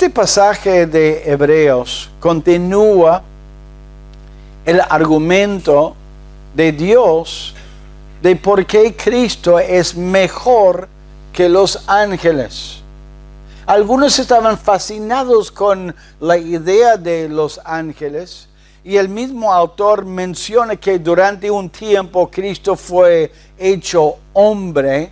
Este pasaje de Hebreos continúa el argumento de Dios de por qué Cristo es mejor que los ángeles. Algunos estaban fascinados con la idea de los ángeles, y el mismo autor menciona que durante un tiempo Cristo fue hecho hombre,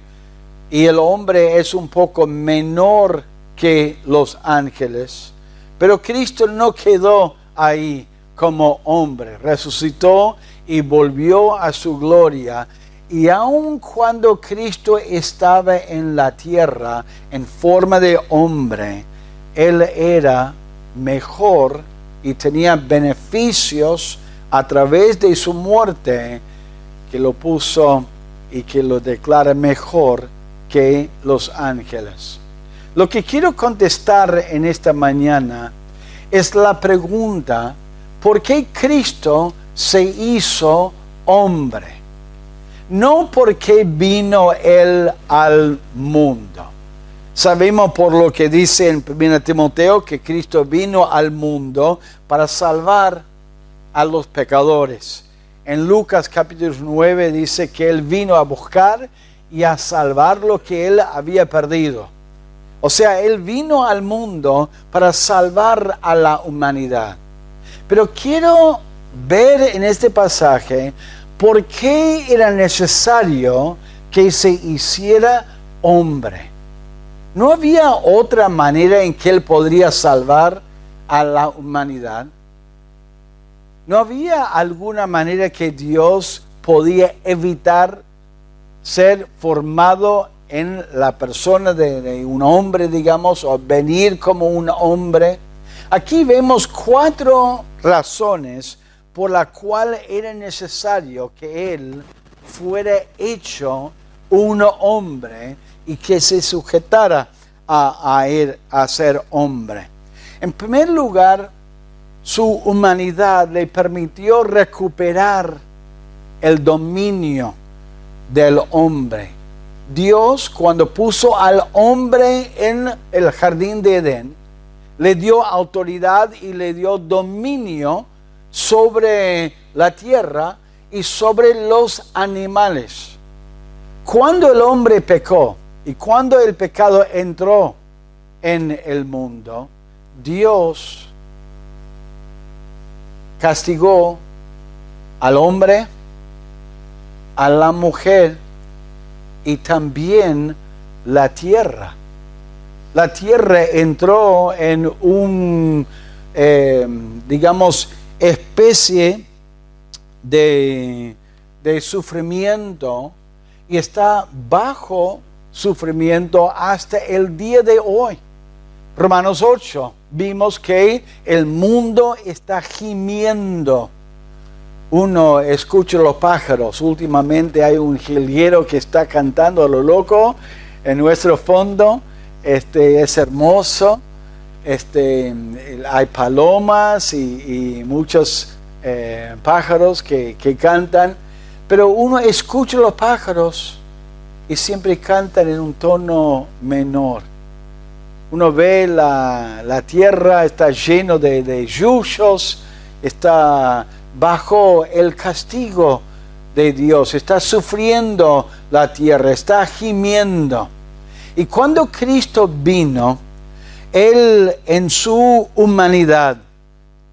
y el hombre es un poco menor que los ángeles. Pero Cristo no quedó ahí como hombre, resucitó y volvió a su gloria. Y aun cuando Cristo estaba en la tierra en forma de hombre, Él era mejor y tenía beneficios a través de su muerte que lo puso y que lo declara mejor que los ángeles. Lo que quiero contestar en esta mañana es la pregunta: ¿por qué Cristo se hizo hombre? No porque vino Él al mundo. Sabemos por lo que dice en 1 Timoteo que Cristo vino al mundo para salvar a los pecadores. En Lucas capítulo 9 dice que Él vino a buscar y a salvar lo que Él había perdido. O sea, Él vino al mundo para salvar a la humanidad. Pero quiero ver en este pasaje por qué era necesario que se hiciera hombre. ¿No había otra manera en que Él podría salvar a la humanidad? ¿No había alguna manera que Dios podía evitar ser formado en la persona de un hombre, digamos, o venir como un hombre? Aquí vemos 4 razones por la cual era necesario que Él fuera hecho un hombre y que se sujetara a ser hombre. En primer lugar, su humanidad le permitió recuperar el dominio del hombre. Dios, cuando puso al hombre en el jardín de Edén, le dio autoridad y le dio dominio sobre la tierra y sobre los animales. Cuando el hombre pecó y cuando el pecado entró en el mundo, Dios castigó al hombre, a la mujer y también la tierra. La tierra entró en un, especie de sufrimiento y está bajo sufrimiento hasta el día de hoy. Romanos 8, vimos que el mundo está gimiendo. Uno escucha los pájaros. Últimamente hay un jilguero que está cantando a lo loco en nuestro fondo. Es hermoso. Hay palomas y muchos pájaros que cantan. Pero uno escucha los pájaros y siempre cantan en un tono menor. Uno ve la tierra, está lleno de yuyos, está bajo el castigo de Dios, está sufriendo la tierra, está gimiendo. Y cuando Cristo vino, Él en su humanidad,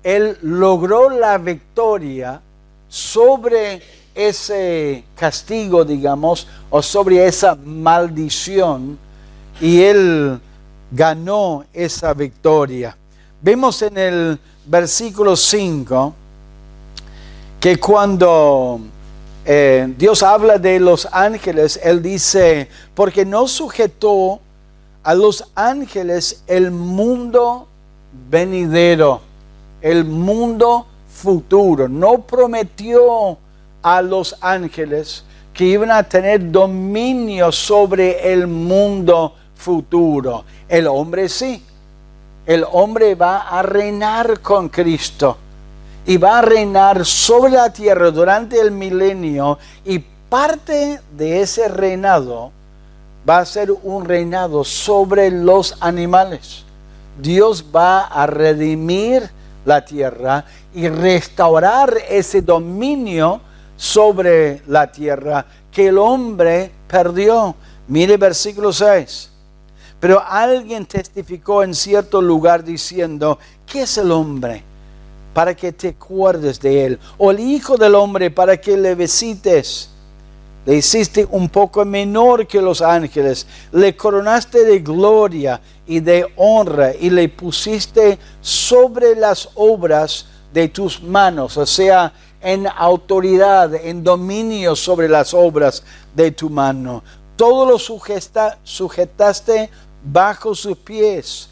Él logró la victoria sobre ese castigo, digamos, o sobre esa maldición, y Él ganó esa victoria. Vemos en el versículo 5 que cuando Dios habla de los ángeles, Él dice: porque no sujetó a los ángeles el mundo venidero, el mundo futuro. No prometió a los ángeles que iban a tener dominio sobre el mundo futuro. El hombre sí. El hombre va a reinar con Cristo y va a reinar sobre la tierra durante el milenio, y parte de ese reinado va a ser un reinado sobre los animales. Dios va a redimir la tierra y restaurar ese dominio sobre la tierra que el hombre perdió. Mire versículo 6. Pero alguien testificó en cierto lugar diciendo: ¿qué es el hombre para que te acuerdes de él? O el hijo del hombre para que le visites. Le hiciste un poco menor que los ángeles, le coronaste de gloria y de honra y le pusiste sobre las obras de tus manos, o sea, en autoridad, en dominio sobre las obras de tu mano. Todo lo sujetaste bajo sus pies,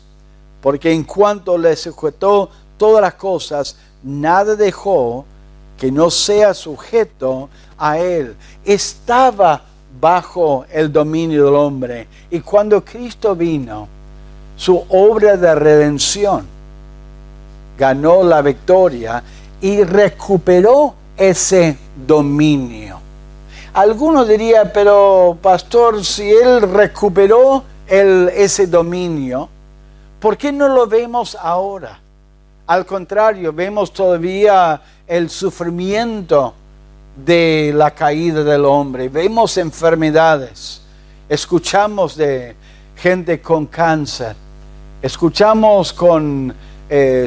porque en cuanto le sujetó todas las cosas, nada dejó que no sea sujeto a él. Estaba bajo el dominio del hombre. Y cuando Cristo vino, su obra de redención ganó la victoria y recuperó ese dominio. Algunos dirían: pero pastor, si él recuperó ese dominio, ¿por qué no lo vemos ahora? Al contrario, vemos todavía el sufrimiento de la caída del hombre. Vemos enfermedades. Escuchamos de gente con cáncer. Escuchamos con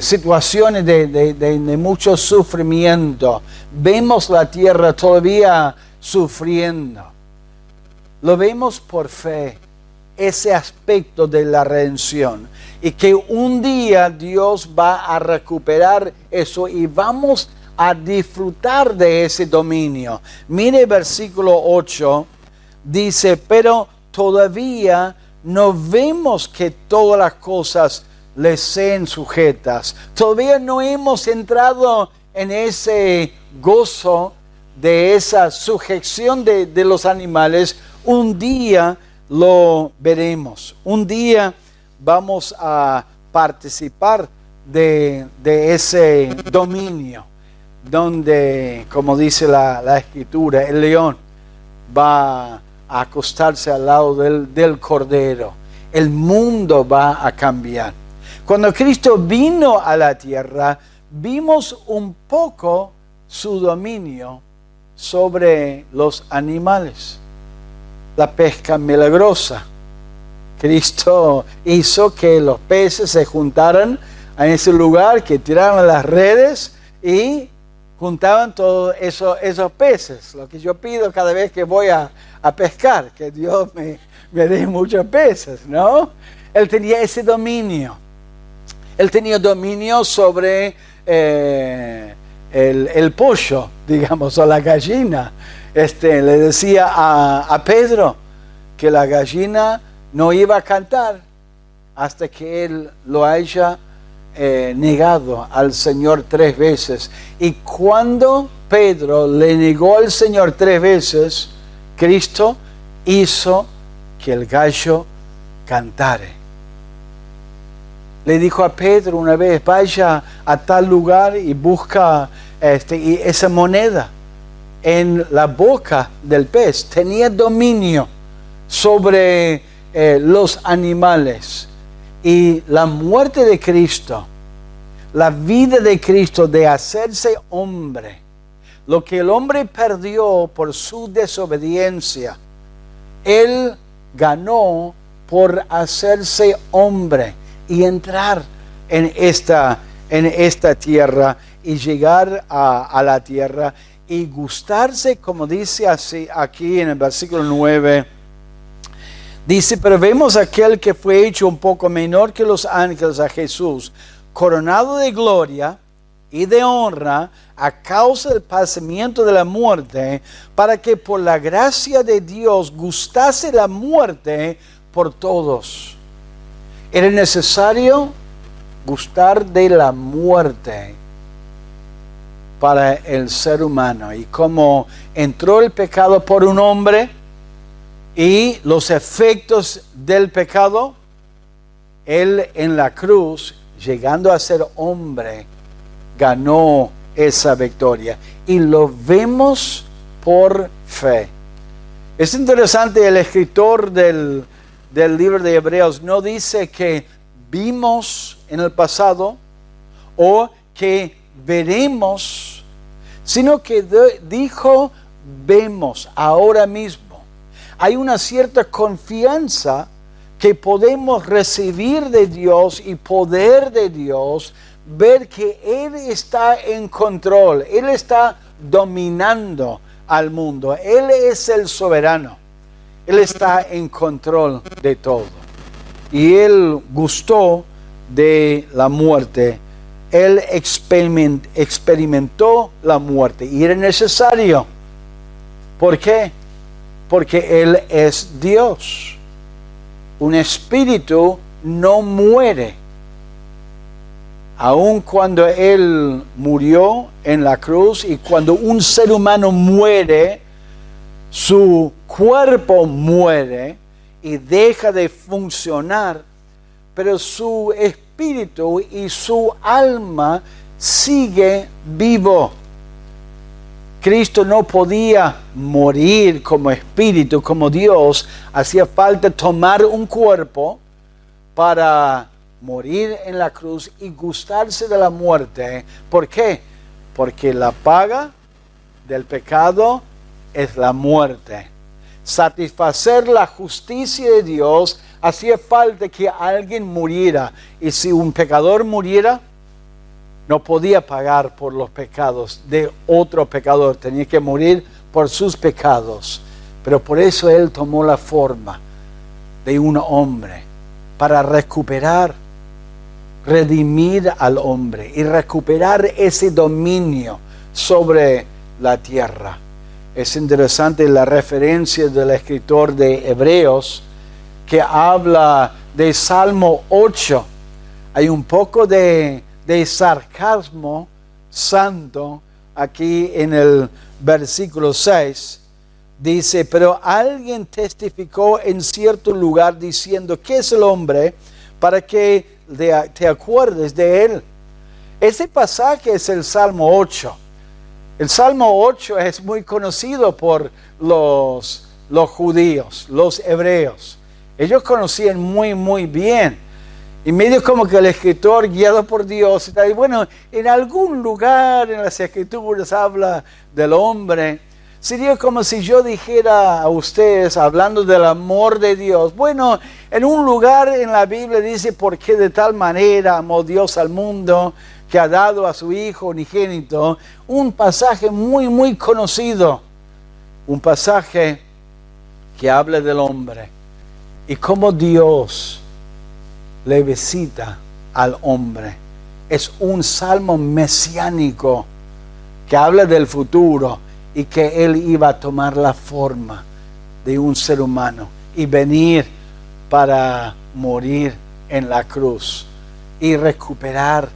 situaciones de mucho sufrimiento. Vemos la tierra todavía sufriendo. Lo vemos por fe, ese aspecto de la redención. Y que un día Dios va a recuperar eso y vamos a disfrutar de ese dominio. Mire versículo 8, dice: pero todavía no vemos que todas las cosas le sean sujetas. Todavía no hemos entrado en ese gozo de esa sujeción de los animales. Un día lo veremos. Un día vamos a participar de ese dominio, donde, como dice la Escritura, el león va a acostarse al lado del cordero. El mundo va a cambiar. Cuando Cristo vino a la tierra, vimos un poco su dominio sobre los animales. La pesca milagrosa. Cristo hizo que los peces se juntaran en ese lugar, que tiraran las redes y juntaban todos esos peces. Lo que yo pido cada vez que voy a pescar, que Dios me dé muchos peces, ¿no? Él tenía ese dominio. Él tenía dominio sobre el pollo, digamos, o la gallina. Le decía a Pedro que la gallina no iba a cantar hasta que él lo haya negado al Señor 3 veces. Y cuando Pedro le negó al Señor 3 veces, Cristo hizo que el gallo cantare. Le dijo a Pedro una vez: vaya a tal lugar y busca esa moneda en la boca del pez. Tenía dominio sobre los animales. Y la muerte de Cristo, la vida de Cristo de hacerse hombre, lo que el hombre perdió por su desobediencia, Él ganó por hacerse hombre y entrar en esta tierra y llegar a la tierra y gustarse, como dice así aquí en el versículo 9. Dice: pero vemos a aquel que fue hecho un poco menor que los ángeles, a Jesús, coronado de gloria y de honra a causa del padecimiento de la muerte, para que por la gracia de Dios gustase la muerte por todos. Era necesario gustar de la muerte para el ser humano. Y como entró el pecado por un hombre y los efectos del pecado, Él en la cruz, llegando a ser hombre, ganó esa victoria. Y lo vemos por fe. Es interesante, el escritor del libro de Hebreos no dice que vimos en el pasado o que veremos, sino que dijo vemos ahora mismo. Hay una cierta confianza que podemos recibir de Dios y poder de Dios, ver que Él está en control, Él está dominando al mundo, Él es el soberano, Él está en control de todo. Y Él gustó de la muerte, Él experimentó la muerte y era necesario. ¿Por qué? Porque Él es Dios. Un espíritu no muere. Aun cuando Él murió en la cruz y cuando un ser humano muere, su cuerpo muere y deja de funcionar, pero su espíritu y su alma sigue vivo. Cristo no podía morir como espíritu, como Dios. Hacía falta tomar un cuerpo para morir en la cruz y gustarse de la muerte. ¿Por qué? Porque la paga del pecado es la muerte. Satisfacer la justicia de Dios hacía falta que alguien muriera. Y si un pecador muriera, no podía pagar por los pecados de otro pecador. Tenía que morir por sus pecados. Pero por eso Él tomó la forma de un hombre para recuperar, redimir al hombre y recuperar ese dominio sobre la tierra. Es interesante la referencia del escritor de Hebreos que habla de Salmo 8. Hay un poco de sarcasmo santo aquí en el versículo 6. Dice, pero alguien testificó en cierto lugar diciendo, ¿qué es el hombre para que te acuerdes de él? Ese pasaje es el Salmo 8. El Salmo 8 es muy conocido por los judíos, los hebreos. Ellos conocían muy bien. Y medio como que el escritor, guiado por Dios, está ahí, bueno, en algún lugar en las escrituras habla del hombre. Sería como si yo dijera a ustedes, hablando del amor de Dios, bueno, en un lugar en la Biblia dice, porque de tal manera amó Dios al mundo, que ha dado a su Hijo unigénito. Un pasaje muy conocido. Un pasaje que habla del hombre. Y cómo Dios le visita al hombre. Es un salmo mesiánico que habla del futuro y que Él iba a tomar la forma de un ser humano y venir para morir en la cruz y recuperar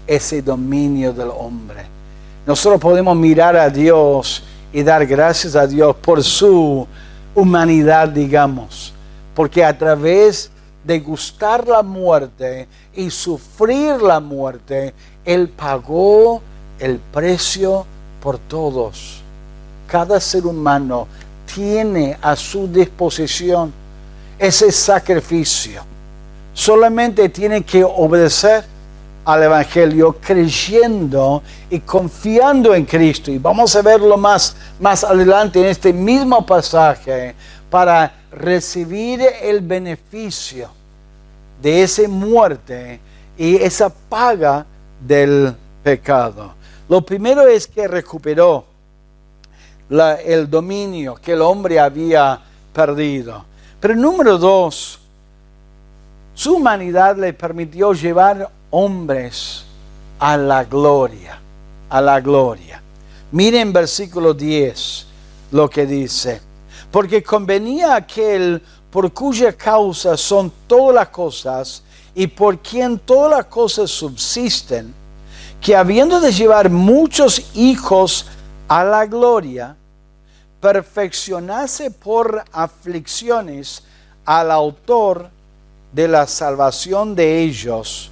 ese dominio del hombre. Nosotros podemos mirar a Dios y dar gracias a Dios por su humanidad, digamos, porque a través de gustar la muerte y sufrir la muerte, Él pagó el precio por todos. Cada ser humano tiene a su disposición ese sacrificio. Solamente tiene que obedecer al Evangelio, creyendo y confiando en Cristo. Y vamos a verlo más adelante en este mismo pasaje para recibir el beneficio de esa muerte y esa paga del pecado. Lo primero es que recuperó el dominio que el hombre había perdido. Pero número 2, su humanidad le permitió llevar hombres a la gloria, a la gloria. Miren versículo 10 lo que dice: porque convenía a aquel por cuya causa son todas las cosas y por quien todas las cosas subsisten, que habiendo de llevar muchos hijos a la gloria, perfeccionase por aflicciones al autor de la salvación de ellos.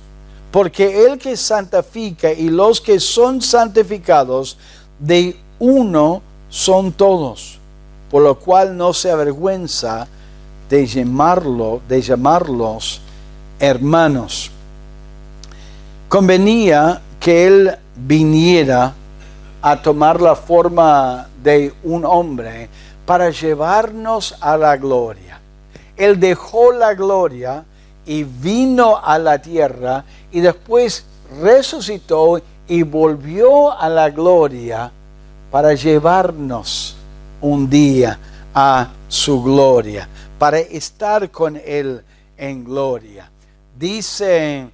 Porque el que santifica y los que son santificados de uno son todos, por lo cual no se avergüenza de llamarlos hermanos. convenía que Él viniera a tomar la forma de un hombre para llevarnos a la gloria. Él dejó la gloria y vino a la tierra y después resucitó y volvió a la gloria para llevarnos un día a su gloria, para estar con Él en gloria. Dice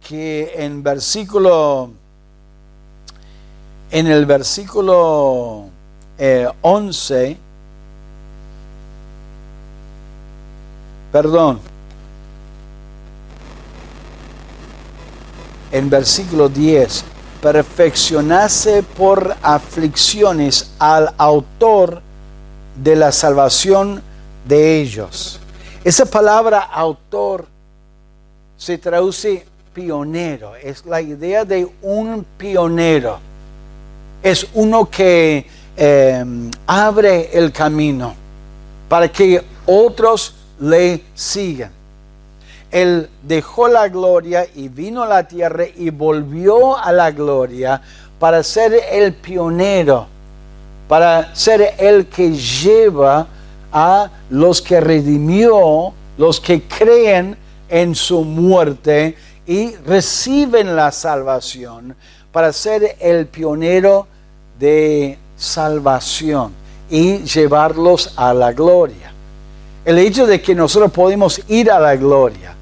que en el versículo 11, en versículo 10, perfeccionase por aflicciones al autor de la salvación de ellos. Esa palabra autor se traduce pionero, es la idea de un pionero. Es uno que abre el camino para que otros le sigan. Él dejó la gloria y vino a la tierra y volvió a la gloria para ser el pionero, para ser el que lleva a los que redimió, los que creen en su muerte y reciben la salvación, para ser el pionero de salvación y llevarlos a la gloria. El hecho de que nosotros podemos ir a la gloria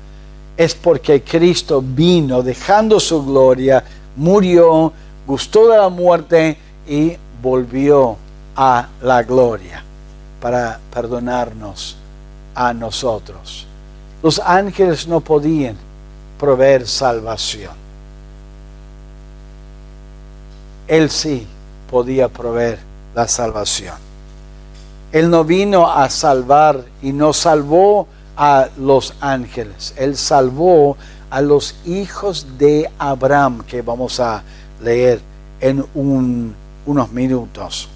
es porque Cristo vino dejando su gloria, murió, gustó de la muerte y volvió a la gloria para perdonarnos a nosotros. Los ángeles no podían proveer salvación. Él sí podía proveer la salvación. Él no vino a salvar y no salvó a los ángeles. Él salvó a los hijos de Abraham, que vamos a leer en unos minutos.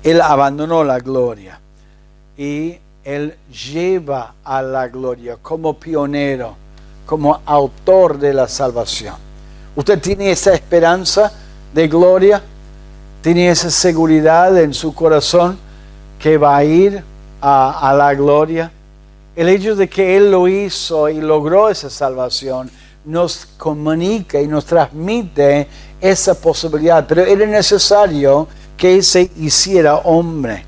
Él abandonó la gloria y Él lleva a la gloria como pionero, como autor de la salvación. ¿Usted tiene esa esperanza de gloria? ¿Tiene esa seguridad en su corazón que va a ir a la gloria? El hecho de que Él lo hizo y logró esa salvación nos comunica y nos transmite esa posibilidad, pero era necesario que se hiciera hombre.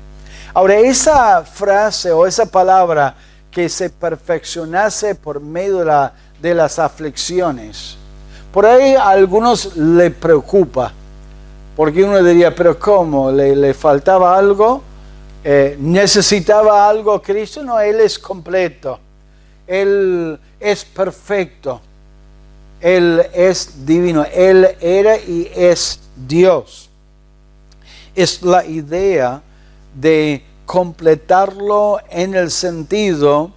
Ahora, esa frase o esa palabra, que se perfeccionase por medio de las aflicciones, por ahí a algunos le preocupa, porque uno diría, pero ¿cómo? ¿Le faltaba algo? ¿Necesitaba algo Cristo? No, Él es completo. Él es perfecto. Él es divino. Él era y es Dios. Es la idea de completarlo en el sentido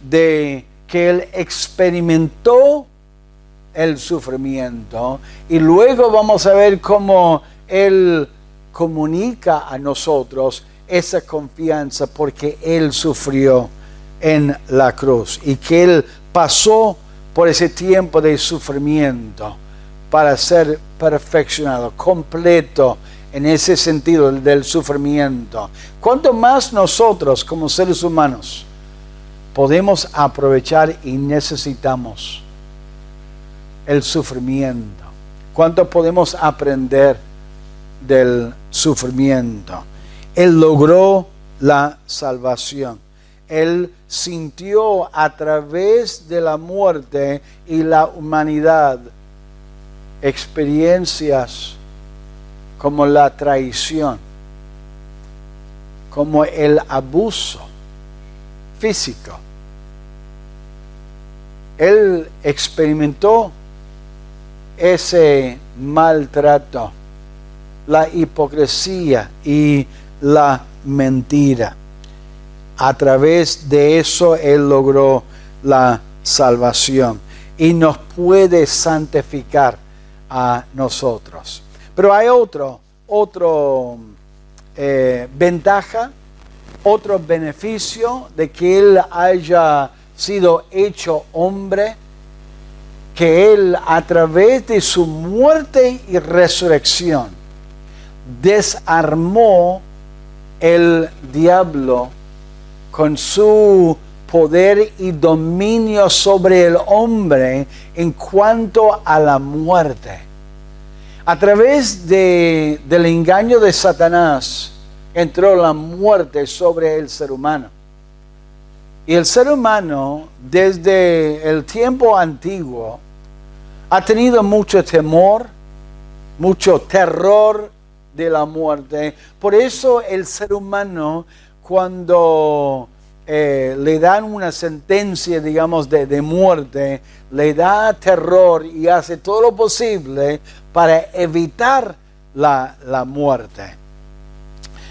de que Él experimentó el sufrimiento y luego vamos a ver cómo Él comunica a nosotros esa confianza porque Él sufrió en la cruz y que Él pasó por ese tiempo de sufrimiento para ser perfeccionado, completo en ese sentido del sufrimiento. ¿Cuánto más nosotros como seres humanos podemos aprovechar y necesitamos el sufrimiento? ¿Cuánto podemos aprender del sufrimiento? Él logró la salvación. Él sintió a través de la muerte y la humanidad experiencias como la traición, como el abuso físico. Él experimentó ese maltrato, la hipocresía y la mentira. A través de eso Él logró la salvación y nos puede santificar a nosotros. Pero hay otro ventaja, otro beneficio de que Él haya sido hecho hombre, que Él, a través de su muerte y resurrección, desarmó el diablo con su poder y dominio sobre el hombre en cuanto a la muerte. A través del engaño de Satanás entró la muerte sobre el ser humano. Y el ser humano, desde el tiempo antiguo, ha tenido mucho temor, mucho terror de la muerte. Por eso el ser humano, cuando le dan una sentencia, digamos, de muerte, le da terror y hace todo lo posible para evitar la muerte.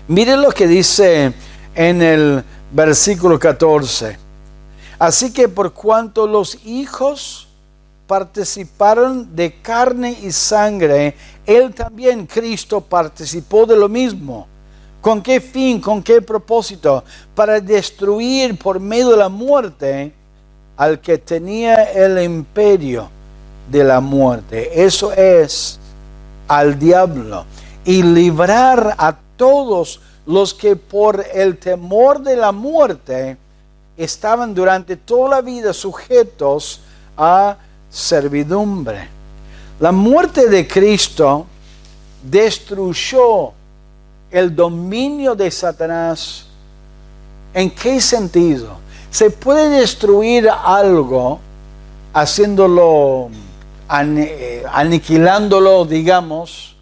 Miren lo que dice en el versículo 14. Así que por cuanto los hijos participaron de carne y sangre, Él también, Cristo, participó de lo mismo. ¿Con qué fin? ¿Con qué propósito? Para destruir por medio de la muerte al que tenía el imperio de la muerte. Eso es, al diablo. Y librar a todos los que por el temor de la muerte estaban durante toda la vida sujetos a servidumbre. La muerte de Cristo destruyó el dominio de Satanás. ¿En qué sentido? Se puede destruir algo haciéndolo, aniquilándolo, digamos,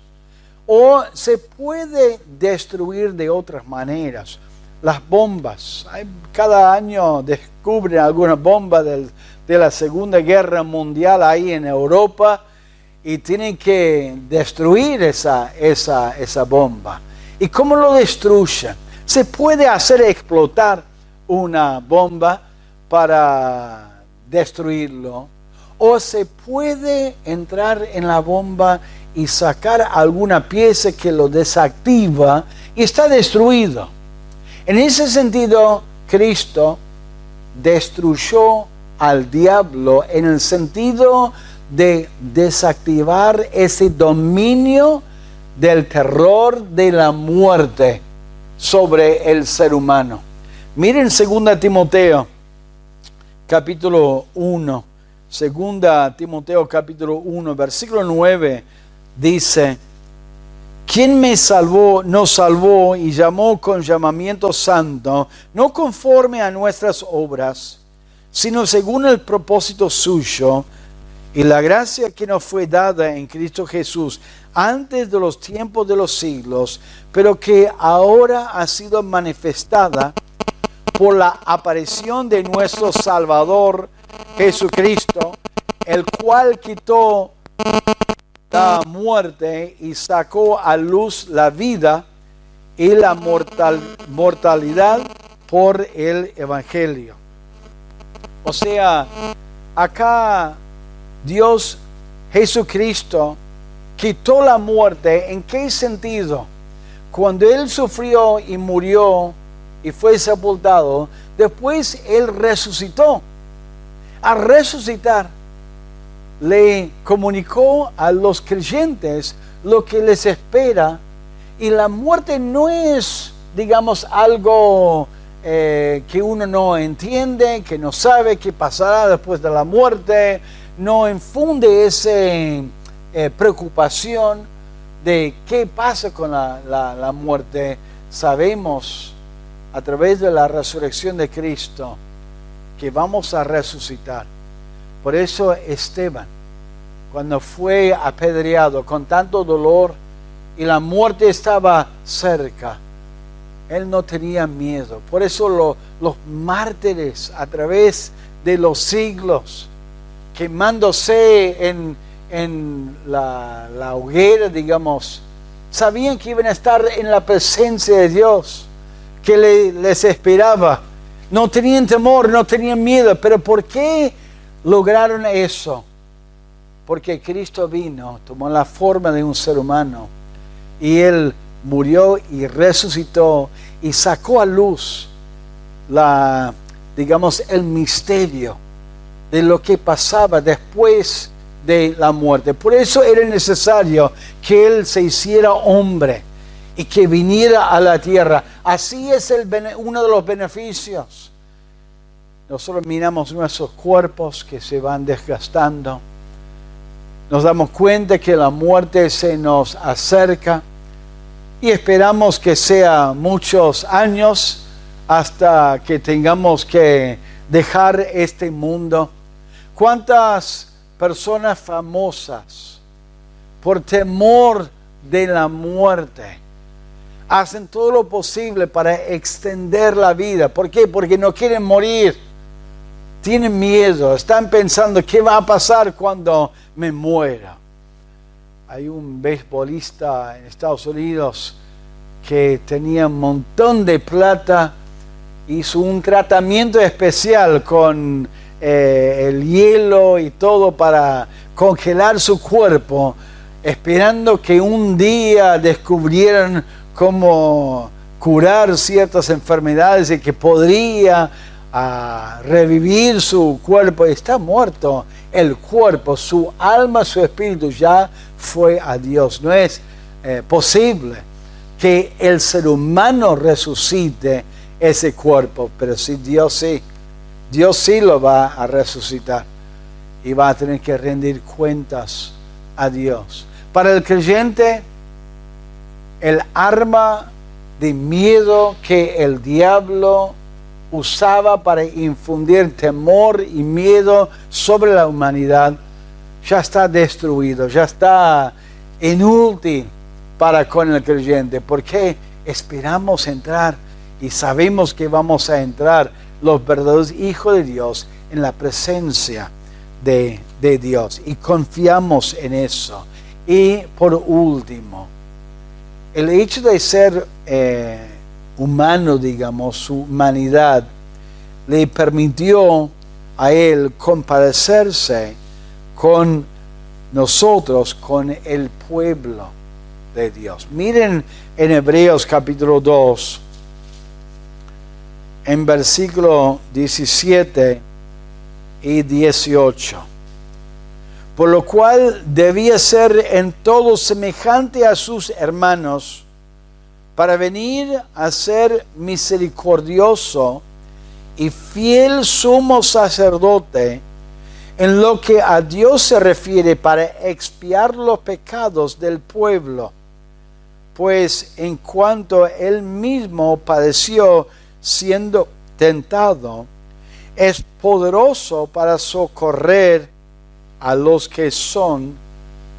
o se puede destruir de otras maneras. Las bombas. Cada año descubren alguna bomba de la Segunda Guerra Mundial ahí en Europa y tienen que destruir esa bomba. ¿Y cómo lo destruyen? Se puede hacer explotar una bomba para destruirlo, o se puede entrar en la bomba y sacar alguna pieza que lo desactiva y está destruido. En ese sentido, Cristo destruyó al diablo en el sentido de desactivar ese dominio del terror de la muerte sobre el ser humano. Miren 2 Timoteo capítulo 1, 2 Timoteo capítulo 1, versículo 9 dice: ¿Quién me salvó, nos salvó y llamó con llamamiento santo, no conforme a nuestras obras, sino según el propósito suyo y la gracia que nos fue dada en Cristo Jesús antes de los tiempos de los siglos, pero que ahora ha sido manifestada por la aparición de nuestro Salvador Jesucristo, el cual quitó la muerte y sacó a luz la vida y la mortalidad por el Evangelio. O sea, acá Dios, Jesucristo, quitó la muerte. ¿En qué sentido? Cuando Él sufrió y murió y fue sepultado, después Él resucitó. Al resucitar, le comunicó a los creyentes lo que les espera, y la muerte no es, digamos, algo que uno no entiende, que no sabe qué pasará después de la muerte. No infunde esa preocupación de qué pasa con la muerte. Sabemos a través de la resurrección de Cristo que vamos a resucitar. Por eso Esteban, cuando fue apedreado con tanto dolor y la muerte estaba cerca, él no tenía miedo. Por eso los mártires a través de los siglos, quemándose en la hoguera, digamos, sabían que iban a estar en la presencia de Dios, que les esperaba. No tenían temor, no tenían miedo. ¿Pero por qué lograron eso? Porque Cristo vino, tomó la forma de un ser humano, y Él murió y resucitó y sacó a luz el misterio de lo que pasaba después de la muerte. Por eso era necesario que Él se hiciera hombre y que viniera a la tierra. Así es uno de los beneficios. Nosotros miramos nuestros cuerpos que se van desgastando. Nos damos cuenta que la muerte se nos acerca y esperamos que sea muchos años hasta que tengamos que dejar este mundo. ¿Cuántas personas famosas, por temor de la muerte, hacen todo lo posible para extender la vida? ¿Por qué? Porque no quieren morir. Tienen miedo, están pensando qué va a pasar cuando me muera. Hay un beisbolista en Estados Unidos que tenía un montón de plata, hizo un tratamiento especial con el hielo y todo para congelar su cuerpo, esperando que un día descubrieran cómo curar ciertas enfermedades y que podría revivir su cuerpo. Está muerto el cuerpo, su alma, su espíritu ya fue a Dios. No es posible que el ser humano resucite ese cuerpo, pero sí, Dios sí lo va a resucitar y va a tener que rendir cuentas a Dios. Para el creyente, el arma de miedo que el diablo usaba para infundir temor y miedo sobre la humanidad ya está destruido, ya está inútil para con el creyente, porque esperamos entrar y sabemos que vamos a entrar los verdaderos hijos de Dios en la presencia de Dios y confiamos en eso. Y por último, el hecho de ser humano, digamos, su humanidad, le permitió a Él compadecerse con nosotros, con el pueblo de Dios. Miren en Hebreos capítulo 2, en versículo 17 y 18. Por lo cual debía ser en todo semejante a sus hermanos, para venir a ser misericordioso y fiel sumo sacerdote en lo que a Dios se refiere, para expiar los pecados del pueblo. Pues en cuanto Él mismo padeció siendo tentado, es poderoso para socorrer a los que son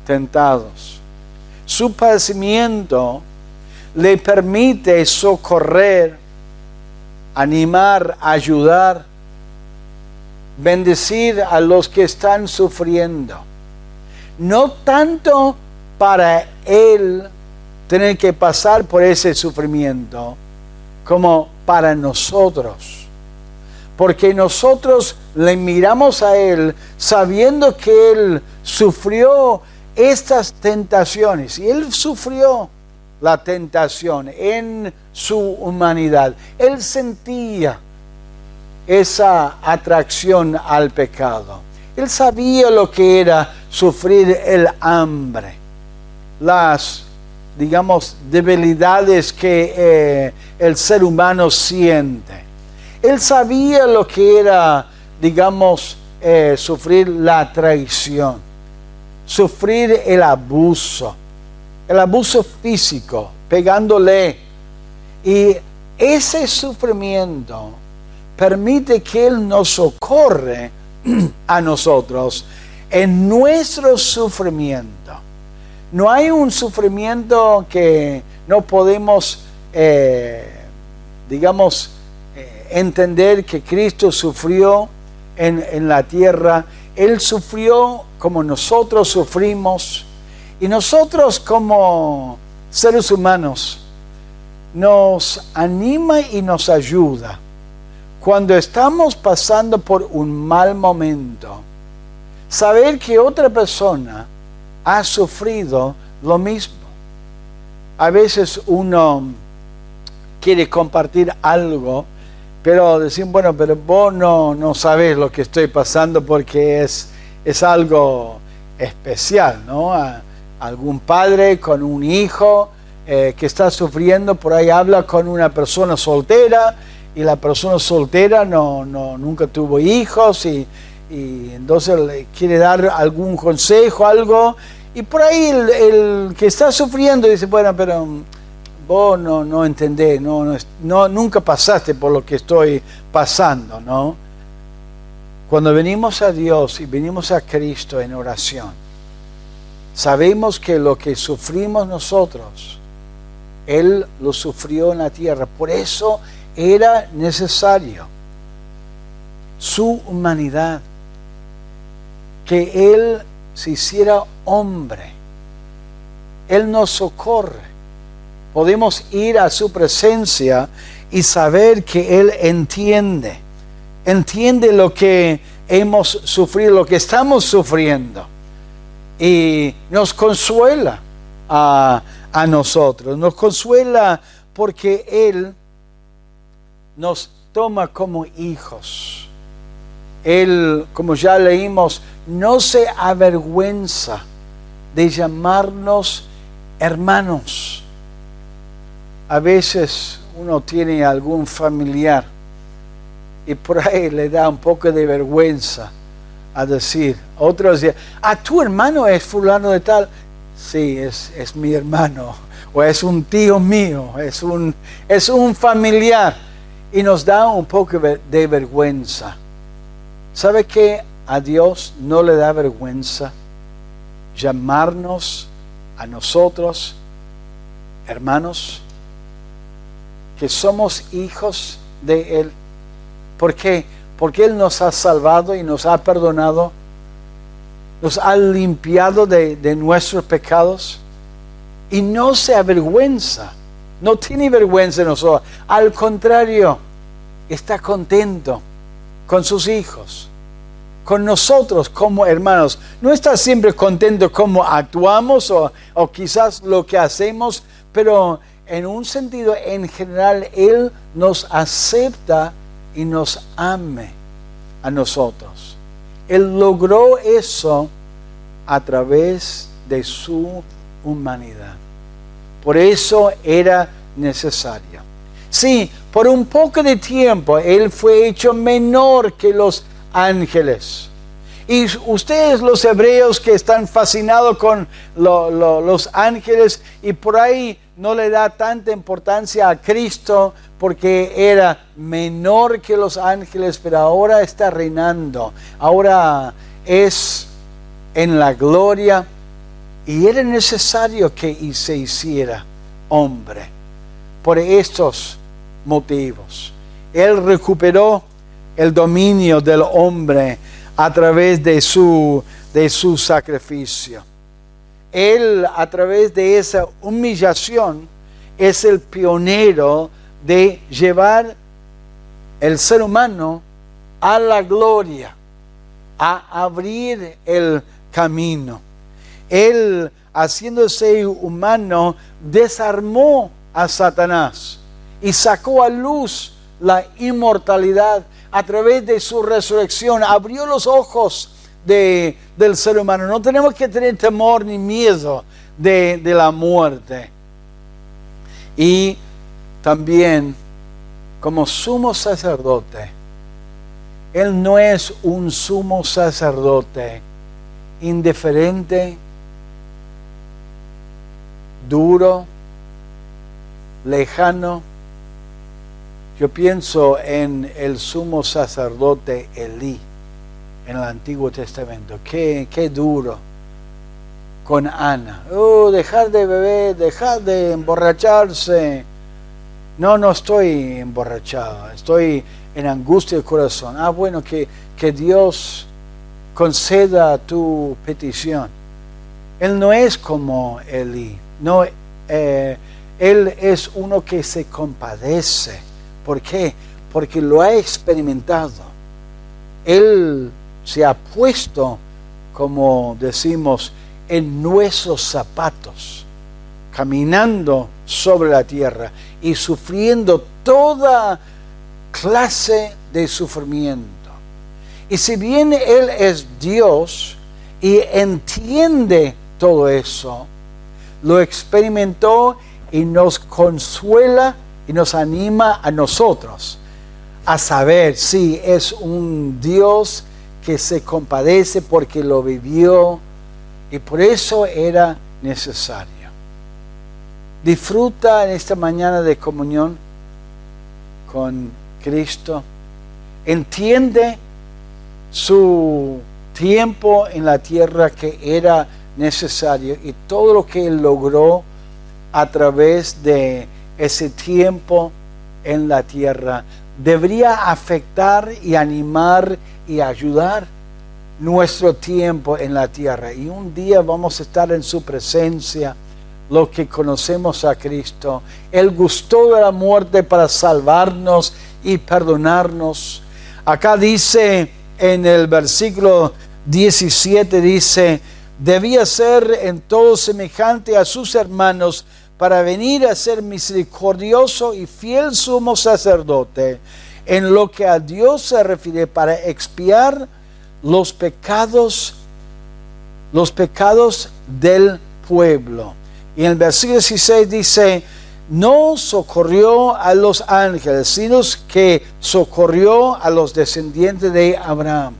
tentados. Su padecimiento le permite socorrer, animar, ayudar, bendecir a los que están sufriendo. No tanto para Él tener que pasar por ese sufrimiento, como para nosotros. Porque nosotros le miramos a Él sabiendo que Él sufrió estas tentaciones. Y Él sufrió la tentación en su humanidad. Él sentía esa atracción al pecado. Él sabía lo que era sufrir el hambre, las, digamos, debilidades que el ser humano siente. Él sabía lo que era, digamos, sufrir la traición, sufrir el abuso físico, pegándole. Y ese sufrimiento permite que Él nos socorre a nosotros en nuestro sufrimiento. No hay un sufrimiento que no podemos, entender que Cristo sufrió en la tierra. Él sufrió como nosotros sufrimos. Y nosotros como seres humanos nos anima y nos ayuda cuando estamos pasando por un mal momento, saber que otra persona ha sufrido lo mismo. A veces uno quiere compartir algo, Pero decimos, bueno, pero vos no sabés lo que estoy pasando porque es algo especial, ¿no? Algún padre con un hijo que está sufriendo, por ahí habla con una persona soltera y la persona soltera nunca tuvo hijos y entonces le quiere dar algún consejo, algo, y por ahí el que está sufriendo dice, bueno, pero vos no entendés, nunca pasaste por lo que estoy pasando, ¿no? Cuando venimos a Dios y venimos a Cristo en oración, sabemos que lo que sufrimos nosotros, Él lo sufrió en la tierra. Por eso era necesario su humanidad, que Él se hiciera hombre. Él nos socorre. Podemos ir a su presencia y saber que Él entiende lo que hemos sufrido, lo que estamos sufriendo. Y nos consuela a nosotros, nos consuela porque Él nos toma como hijos. Él, como ya leímos, no se avergüenza de llamarnos hermanos. A veces uno tiene algún familiar y por ahí le da un poco de vergüenza a decir. Otros dicen, tu hermano es fulano de tal. Sí, es mi hermano, o es un tío mío, es un familiar. Y nos da un poco de vergüenza. ¿Sabe que a Dios no le da vergüenza llamarnos a nosotros hermanos? Que somos hijos de Él. ¿Por qué? Porque Él nos ha salvado y nos ha perdonado, nos ha limpiado de nuestros pecados y no se avergüenza, no tiene vergüenza de nosotros. Al contrario, está contento con sus hijos, con nosotros como hermanos. No está siempre contento cómo actuamos o quizás lo que hacemos, pero en un sentido en general Él nos acepta y nos ame a nosotros. Él logró eso a través de su humanidad. Por eso era necesario. Sí, por un poco de tiempo Él fue hecho menor que los ángeles. Y ustedes los hebreos que están fascinados con los ángeles y por ahí no le da tanta importancia a Cristo porque era menor que los ángeles, pero ahora está reinando. Ahora es en la gloria y era necesario que se hiciera hombre por estos motivos. Él recuperó el dominio del hombre a través de su sacrificio. Él, a través de esa humillación, es el pionero de llevar el ser humano a la gloria, a abrir el camino. Él, haciéndose humano, desarmó a Satanás y sacó a luz la inmortalidad a través de su resurrección. Abrió los ojos del ser humano. No tenemos que tener temor ni miedo de la muerte. Y también, como sumo sacerdote, Él no es un sumo sacerdote indiferente, duro, lejano. Yo pienso en el sumo sacerdote Elí en el Antiguo Testamento. Qué duro con Ana. Dejar de beber, dejar de emborracharse. No estoy emborrachado, estoy en angustia de corazón. Bueno, que Dios conceda tu petición. Él no es como Elí. No, Él es uno que se compadece. ¿Por qué? Porque lo ha experimentado. Él se ha puesto, como decimos, en nuestros zapatos, caminando sobre la tierra y sufriendo toda clase de sufrimiento. Y si bien Él es Dios y entiende todo eso, lo experimentó y nos consuela y nos anima a nosotros a saber si es un Dios que se compadece porque lo vivió y por eso era necesario. Disfruta en esta mañana de comunión con Cristo. Entiende su tiempo en la tierra que era necesario y todo lo que Él logró a través de ese tiempo en la tierra debería afectar y animar y ayudar nuestro tiempo en la tierra. Y un día vamos a estar en su presencia, los que conocemos a Cristo. Él gustó de la muerte para salvarnos y perdonarnos. Acá dice en el versículo 17, dice, debía ser en todo semejante a sus hermanos para venir a ser misericordioso y fiel sumo sacerdote en lo que a Dios se refiere para expiar los pecados del pueblo. Y en el versículo 16 dice, no socorrió a los ángeles, sino que socorrió a los descendientes de Abraham.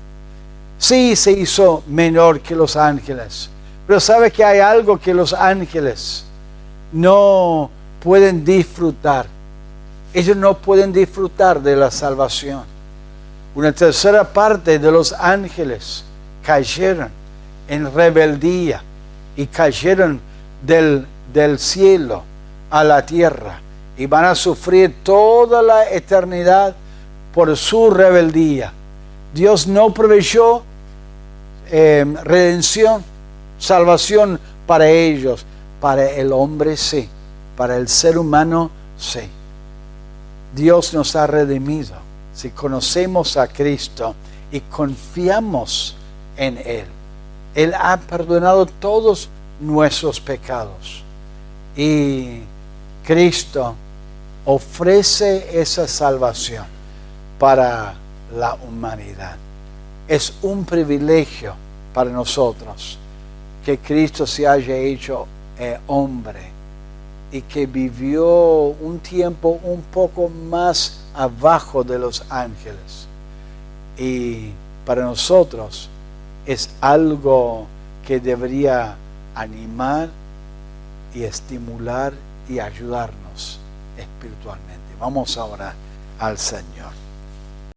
Sí, se hizo menor que los ángeles, pero sabe que hay algo que los ángeles no pueden disfrutar. Ellos no pueden disfrutar de la salvación. Una tercera parte de los ángeles cayeron en rebeldía y cayeron del cielo a la tierra y van a sufrir toda la eternidad por su rebeldía. Dios no proveyó redención, salvación para ellos. Para el hombre sí, para el ser humano sí. Dios nos ha redimido si conocemos a Cristo y confiamos en Él. Él ha perdonado todos nuestros pecados y Cristo ofrece esa salvación para la humanidad. Es un privilegio para nosotros que Cristo se haya hecho hombre y que vivió un tiempo un poco más abajo de los ángeles. Y para nosotros es algo que debería animar y estimular y ayudarnos espiritualmente. Vamos a orar al Señor.